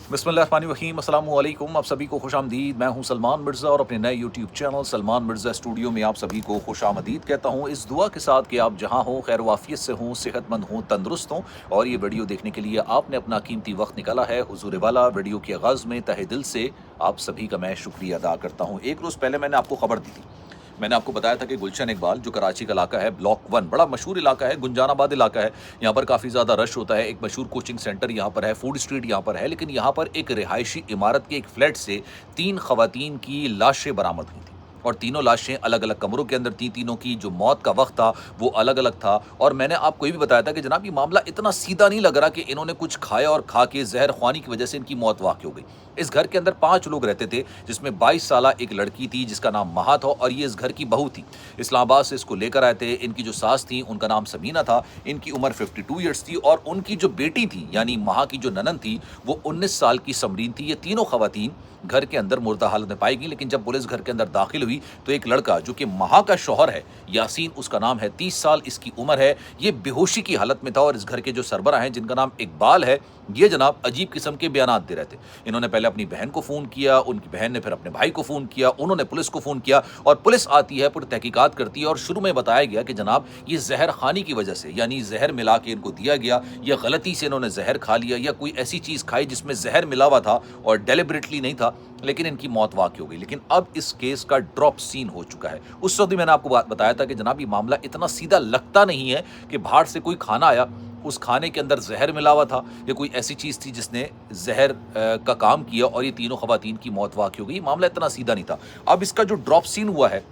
बिस्मिल्लाहिर्रहमानिर्रहीम, अस्सलाम वालेकुम। आप सभी को खुश आमदीद। मैं हूं सलमान मिर्ज़ा और अपने नए YouTube channel Salman Mirza studio में आप सभी को खुश आमदीद कहता हूं, इस दुआ के साथ कि आप जहां हों खैर वाफियत से हों, सेहतमंद हों, तंदुरुस्त हों। और ये वीडियो देखने के लिए आपने अपना कीमती वक्त निकाला है हुजूर वाला। वीडियो के आगाज़ में तहे दिल से आप सभी का मैं शुक्रिया अदा करता हूँ। एक रोज़ पहले मैंने आपको खबर दी थी, मैंने आपको बताया था कि गुलशन इकबाल जो कराची का इलाका है, ब्लॉक 1 बड़ा मशहूर इलाका है, गुंजानाबाद इलाका है। यहाँ पर काफ़ी ज़्यादा रश होता है। एक मशहूर कोचिंग सेंटर यहाँ पर है, फूड स्ट्रीट यहाँ पर है। लेकिन यहाँ पर एक रिहायशी इमारत के एक फ्लैट से 3 ख़वातीन की लाशें बरामद हुई थी और तीनों लाशें अलग अलग कमरों के अंदर थी। तीनों की जो मौत का वक्त था वो अलग अलग था। और मैंने आपको ये भी बताया था कि जनाब ये मामला इतना सीधा नहीं लग रहा कि इन्होंने कुछ खाया और खा के जहर ख्वानी की वजह से इनकी मौत वाक़ हो गई। इस घर के अंदर 5 लोग रहते थे, जिसमें 22 साला एक लड़की थी जिसका नाम महा था और ये इस घर की बहू थी। इस्लामाबाद से इसको लेकर आए थे। इनकी जो सास थी उनका नाम समीना था, इनकी उम्र 52 ईयर्स थी और उनकी जो बेटी थी यानी महा की जो ननन थी वो 19 साल की समरीन थी। ये तीनों खवातीन घर के अंदर मुर्दा हालत में पाई गई। लेकिन जब पुलिस घर के अंदर दाखिल हुई तो एक लड़का जो कि महा का शौहर है, यासीन उसका नाम है, 30 साल इसकी उम्र है, ये बेहोशी की हालत में था। और इस घर के जो सरबराह हैं जिनका नाम इकबाल है, ये जनाब अजीब किस्म के बयानात दे रहे थे। इन्होंने पहले अपनी बहन को फ़ोन किया, उनकी बहन ने फिर अपने भाई को फ़ोन किया, उन्होंने पुलिस को फ़ोन किया और पुलिस आती है, पूरी तहकीकात करती है। और शुरू में बताया गया कि जनाब ये जहर खानी की वजह से, यानी जहर मिला के इनको दिया गया या गलती से इन्होंने जहर खा लिया या कोई ऐसी चीज़ खाई जिसमें जहर मिला हुआ था और डेलिबरेटली नहीं था, लेकिन इनकी मौत वाक़ हो गई। लेकिन अब इस केस का ड्रॉप सीन हो चुका है। उस वक्त भी मैंने आपको बात बताया था कि जनाब ये मामला इतना सीधा लगता नहीं है कि बाहर से कोई खाना आया, उस खाने के अंदर जहर मिला हुआ था या कोई ऐसी चीज़ थी जिसने जहर का काम किया और ये तीनों खवातीन की मौत वाक़ हो गई। मामला इतना सीधा नहीं था। अब इसका जो ड्रॉप सीन हुआ है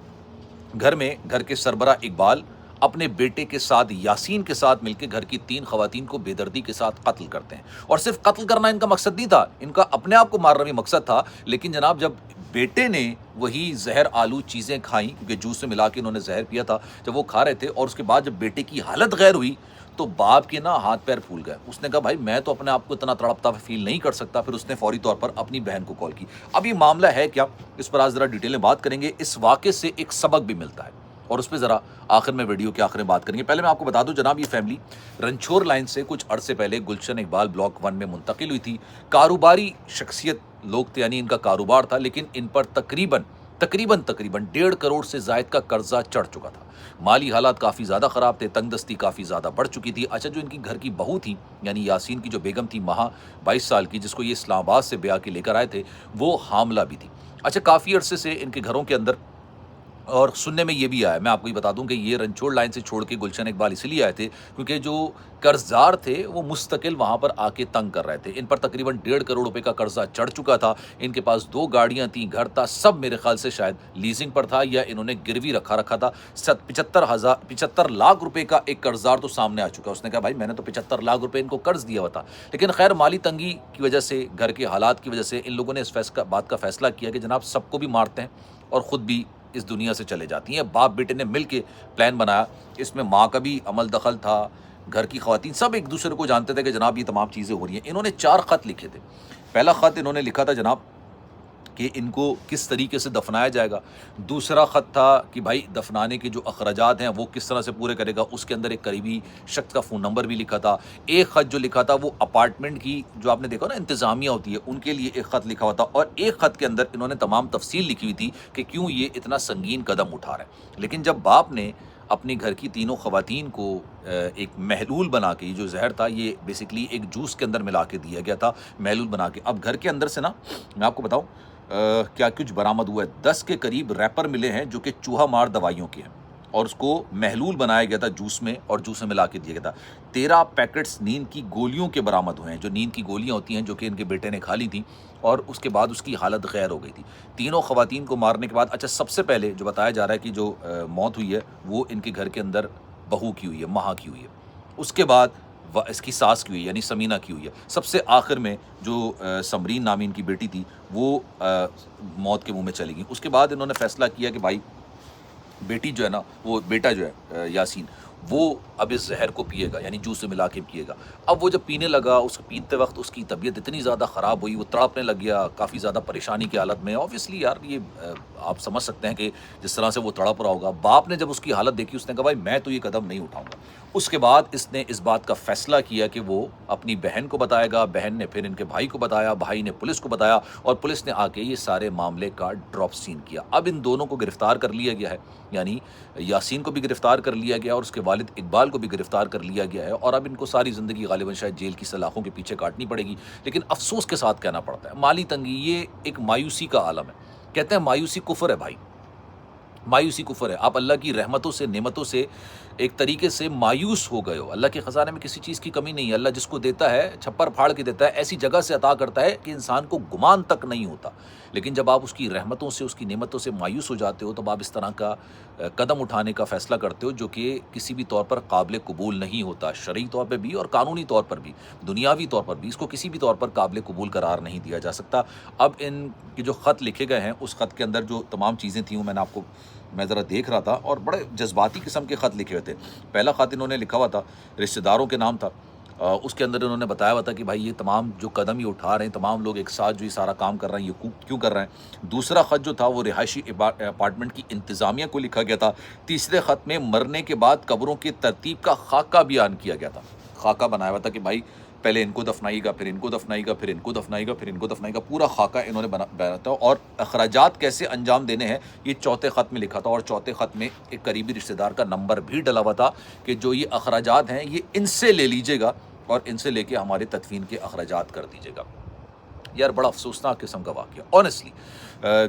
घर में, घर के सरबरा इकबाल अपने बेटे के साथ यासीन के साथ मिलकर घर की 3 खवातीन को बेदर्दी के साथ कत्ल करते हैं। और सिर्फ कत्ल करना इनका मकसद नहीं था, इनका अपने आप को मारना भी मकसद था। लेकिन जनाब जब बेटे ने वही जहर आलू चीज़ें खाई, क्योंकि जूस में मिला के इन्होंने जहर पिया था, जब वो खा रहे थे और उसके बाद जब बेटे की हालत गैर हुई तो बाप के ना हाथ पैर फूल गए। उसने कहा भाई मैं तो अपने आप को इतना तड़पता फील नहीं कर सकता। फिर उसने फौरी तौर पर अपनी बहन को कॉल की। अब ये मामला है क्या, इस पर आज ज़रा डिटेल में बात करेंगे। इस वाक़े से एक सबक भी मिलता है और उस पर ज़रा आखिर में, वीडियो के आखिर में बात करेंगे। पहले मैं आपको बता दूं जनाब, ये फैमिली रंछोर लाइन से कुछ अरसे पहले गुलशन इकबाल ब्लॉक 1 में मुंतकिल हुई थी। कारोबारी शख्सियत लोग थे, यानी इनका कारोबार था, लेकिन इन पर तकरीबन तकरीबन तकरीबन 1.5 करोड़ से ज़ायद का कर्जा चढ़ चुका था। माली हालात काफ़ी ज़्यादा ख़राब थे, तंगदस्ती काफ़ी ज़्यादा बढ़ चुकी थी। अच्छा, जो इनकी घर की बहू थी यानी यासीन की जो बेगम थी महा, 22 साल की, जिसको ये इस्लामाबाद से ब्याह के लेकर आए थे, वो हामला भी थी। अच्छा, काफ़ी अरसे से इनके घरों के अंदर, और सुनने में ये भी आया, मैं आपको ये बता दूं कि ये रंछोड़ लाइन से छोड़ के गुलशन इकबाल इसलिए आए थे क्योंकि जो कर्जदार थे वो मुस्तकिल वहाँ पर आके तंग कर रहे थे। इन पर तकरीबन 1.5 करोड़ रुपए का कर्जा चढ़ चुका था। इनके पास 2 गाड़ियाँ थी, घर था, सब मेरे ख्याल से शायद लीजिंग पर था या इन्होंने गिरवी रखा रखा था। 75 लाख रुपए का एक कर्जदार तो सामने आ चुका। उसने कहा भाई मैंने तो 75 लाख रुपए इनको कर्ज दिया हुआ था। लेकिन खैर माली तंगी की वजह से, घर के हालात की वजह से इन लोगों ने इस बात का फैसला किया कि जनाब सबको भी मारते हैं और ख़ुद भी इस दुनिया से चले जाती हैं। बाप बेटे ने मिल के प्लान बनाया। इसमें माँ का भी अमल दखल था, घर की ख़वातीन सब एक दूसरे को जानते थे कि जनाब ये तमाम चीज़ें हो रही हैं। इन्होंने 4 ख़त लिखे थे। पहला ख़त इन्होंने लिखा था जनाब कि इनको किस तरीके से दफनाया जाएगा। दूसरा ख़त था कि भाई दफनाने के जो अखराजात हैं वो किस तरह से पूरे करेगा। उसके अंदर एक करीबी शख्स का फ़ोन नंबर भी लिखा था। एक ख़त जो लिखा था वो अपार्टमेंट की जो आपने देखा ना इंतज़ामिया होती है उनके लिए एक ख़त लिखा हुआ था। और एक ख़त के अंदर इन्होंने तमाम तफसील लिखी हुई थी कि क्यों ये इतना संगीन कदम उठा रहा है। लेकिन जब बाप ने अपनी घर की तीनों ख़वातीन को एक महलूल बना के, जो जहर था ये बेसिकली एक जूस के अंदर मिला के दिया गया था, महलूल बना के। अब घर के अंदर से ना मैं आपको बताऊँ क्या कुछ बरामद हुआ है। 10 के करीब रैपर मिले हैं जो कि चूहा मार दवाइयों के हैं और उसको महलूल बनाया गया था जूस में और जूस में मिला के दिया गया था। 13 पैकेट्स नींद की गोलियों के बरामद हुए हैं, जो नींद की गोलियां होती हैं जो कि इनके बेटे ने खा ली थी और उसके बाद उसकी हालत गैर हो गई थी। तीनों खवातीन को मारने के बाद, अच्छा सबसे पहले जो बताया जा रहा है कि जो मौत हुई है वो इनके घर के अंदर बहू की हुई है, महा की हुई है। उसके बाद इसकी सास की हुई है यानी समीना की हुई है। सबसे आखिर में जो समरीन नामी इनकी बेटी थी वो मौत के मुंह में चली गई। उसके बाद इन्होंने फैसला किया कि भाई बेटी जो है ना, वो बेटा जो है यासीन, وہ اب اس زہر کو پیے گا، یعنی جوس سے ملا کے پیے گا۔ اب وہ جب پینے لگا، اس پیتے وقت اس کی طبیعت اتنی زیادہ خراب ہوئی، وہ تڑپنے لگ گیا کافی زیادہ پریشانی کی حالت میں۔ اوبیسلی یار یہ آپ سمجھ سکتے ہیں کہ جس طرح سے وہ تڑپ رہا ہوگا۔ باپ نے جب اس کی حالت دیکھی، اس نے کہا بھائی میں تو یہ قدم نہیں اٹھاؤں گا۔ اس کے بعد اس نے اس بات کا فیصلہ کیا کہ وہ اپنی بہن کو بتائے گا، بہن نے پھر ان کے بھائی کو بتایا، بھائی نے پولیس کو بتایا، اور پولیس نے آ کے یہ سارے معاملے کا ڈراپ سین کیا۔ اب ان دونوں کو گرفتار کر لیا گیا ہے، یعنی یاسین کو بھی گرفتار کر لیا گیا اور اس کے والد اقبال کو بھی گرفتار کر لیا گیا ہے، اور اب ان کو ساری زندگی غالباً شاید جیل کی سلاخوں کے پیچھے کاٹنی پڑے گی۔ لیکن افسوس کے ساتھ کہنا پڑتا ہے، مالی تنگی یہ ایک مایوسی کا عالم ہے۔ کہتے ہیں مایوسی کفر ہے بھائی، مایوسی کفر ہے۔ آپ اللہ کی رحمتوں سے، نعمتوں سے ایک طریقے سے مایوس ہو گئے ہو۔ اللہ کے خزانے میں کسی چیز کی کمی نہیں ہے۔ اللہ جس کو دیتا ہے چھپر پھاڑ کے دیتا ہے، ایسی جگہ سے عطا کرتا ہے کہ انسان کو گمان تک نہیں ہوتا۔ لیکن جب آپ اس کی رحمتوں سے، اس کی نعمتوں سے مایوس ہو جاتے ہو، تب آپ اس طرح کا قدم اٹھانے کا فیصلہ کرتے ہو جو کہ کسی بھی طور پر قابل قبول نہیں ہوتا، شرعی طور پہ بھی اور قانونی طور پر بھی، دنیاوی طور پر بھی۔ اس کو کسی بھی طور پر قابل قبول قرار نہیں دیا جا سکتا۔ اب ان کے جو خط لکھے گئے ہیں، اس خط کے اندر جو تمام چیزیں تھیں وہ میں ذرا دیکھ رہا تھا، اور بڑے جذباتی قسم کے خط لکھے ہوئے تھے۔ پہلا خط انہوں نے لکھا ہوا تھا، رشتہ داروں کے نام تھا۔ اس کے اندر انہوں نے بتایا ہوا تھا کہ بھائی یہ تمام جو قدم یہ اٹھا رہے ہیں، تمام لوگ ایک ساتھ جو یہ سارا کام کر رہے ہیں، یہ کیوں کر رہے ہیں۔ دوسرا خط جو تھا وہ رہائشی اپارٹمنٹ کی انتظامیہ کو لکھا گیا تھا۔ تیسرے خط میں مرنے کے بعد قبروں کی ترتیب کا خاکہ بیان کیا گیا تھا۔ خاکہ بنایا ہوا تھا کہ بھائی پہلے ان کو دفنائیے گا، پھر ان کو دفنائیے گا، پھر ان کو دفنائیے گا، پھر ان کو دفنائیے گا، پورا خاکہ انہوں نے بنایا تھا، اور اخراجات کیسے انجام دینے ہیں یہ چوتھے خط میں لکھا تھا، اور چوتھے خط میں ایک قریبی رشتہ دار کا نمبر بھی ڈلا ہوا تھا کہ جو یہ اخراجات ہیں یہ ان سے لے لیجیے گا، اور ان سے لے کے ہمارے تدفین کے اخراجات کر دیجیے گا۔ یار بڑا افسوسناک قسم کا واقعہ آنیسٹلی۔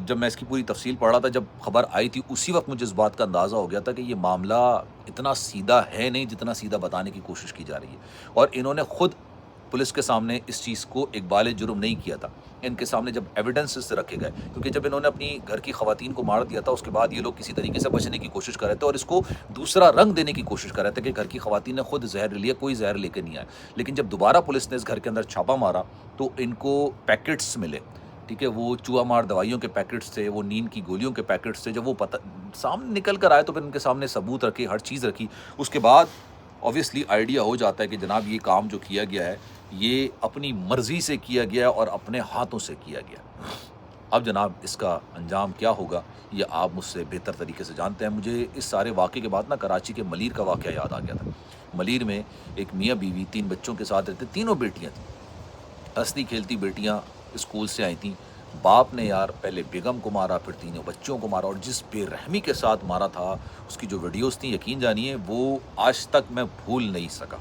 جب میں اس کی پوری تفصیل پڑھ رہا تھا، جب خبر آئی تھی، اسی وقت مجھے اس بات کا اندازہ ہو گیا تھا کہ یہ معاملہ اتنا سیدھا ہے نہیں جتنا سیدھا بتانے کی کوشش کی جا رہی ہے۔ اور انہوں نے خود پولیس کے سامنے اس چیز کو اقبال جرم نہیں کیا تھا، ان کے سامنے جب ایویڈنسز رکھے گئے، کیونکہ جب انہوں نے اپنی گھر کی خواتین کو مار دیا تھا، اس کے بعد یہ لوگ کسی طریقے سے بچنے کی کوشش کر رہے تھے اور اس کو دوسرا رنگ دینے کی کوشش کر رہے تھے کہ گھر کی خواتین نے خود زہر لیا، کوئی زہر لے کے نہیں آیا۔ لیکن جب دوبارہ پولیس نے اس گھر کے اندر چھاپا مارا تو ان کو پیکٹس ملے، ٹھیک ہے، وہ چوہا مار دوائیوں کے پیکٹس تھے، وہ نیند کی گولیوں کے پیکٹس تھے۔ جب وہ سامنے نکل کر آئے تو پھر ان کے سامنے ثبوت رکھے، ہر چیز رکھی۔ اس کے بعد اوبیسلی آئیڈیا ہو جاتا ہے کہ جناب یہ کام جو کیا گیا ہے یہ اپنی مرضی سے کیا گیا اور اپنے ہاتھوں سے کیا گیا۔ اب جناب اس کا انجام کیا ہوگا یہ آپ مجھ سے بہتر طریقے سے جانتے ہیں۔ مجھے اس سارے واقعے کے بعد کراچی کے ملیر کا واقعہ یاد آ گیا تھا۔ ملیر میں ایک میاں بیوی 3 بچوں کے ساتھ رہتے، تینوں بیٹیاں تھیں، ہنستی کھیلتی بیٹیاں اسکول سے آئی تھیں۔ باپ نے یار پہلے بیگم کو مارا، پھر تینوں بچوں کو مارا، اور جس بے رحمی کے ساتھ مارا تھا، اس کی جو ویڈیوز تھیں یقین جانیے وہ آج تک میں بھول نہیں سکا،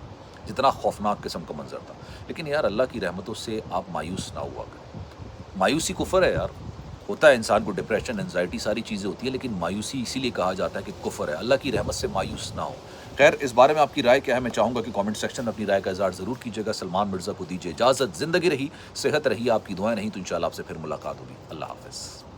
جتنا خوفناک قسم کا منظر تھا۔ لیکن یار اللہ کی رحمتوں سے آپ مایوس نہ ہوا کریں۔ مایوسی کفر ہے یار، ہوتا ہے انسان کو ڈپریشن، انزائٹی، ساری چیزیں ہوتی ہیں، لیکن مایوسی اسی لیے کہا جاتا ہے کہ کفر ہے۔ اللہ کی رحمت سے مایوس نہ ہو۔ خیر، اس بارے میں آپ کی رائے کیا ہے؟ میں چاہوں گا کہ کامنٹ سیکشن میں اپنی رائے کا اظہار ضرور کیجیے گا۔ سلمان مرزا کو دیجیے اجازت، زندگی رہی، صحت رہی، آپ کی دعائیں نہیں تو انشاءاللہ آپ سے پھر ملاقات ہوگی۔ اللہ حافظ۔